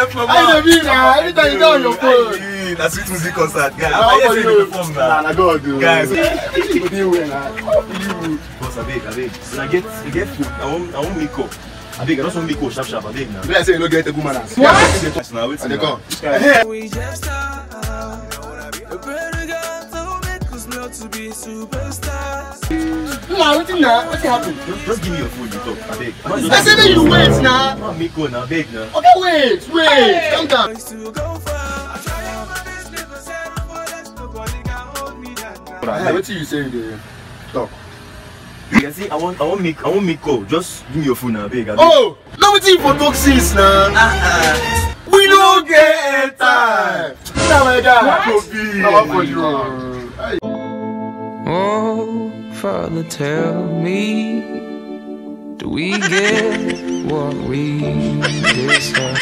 get from I don't know, every time you go on your phone. That's sweet music concert, guys. How I'm about here you? to perform now. Nah, God, dude. Guys. You do well, nah. Boss, I beg. So I get food. I want Miko. I beg, I don't want Miko sharp. I beg now. Let's say you don't get a woman. What? Now wait. They come. We just start. A pretty girl to make us not to be superstars. Nah, what's happened? Just give me your food, you talk. I beg. I said that you wait now. I want Miko now, beg now. Okay, wait. Calm down. Hey, what you say there? Talk. You can see, I want Miko. Just give me your food now, I beg. Oh, now what you for talk sis now? We don't get time. Now my guy. Now for you. Oh, Father, tell me, do we get what we deserve?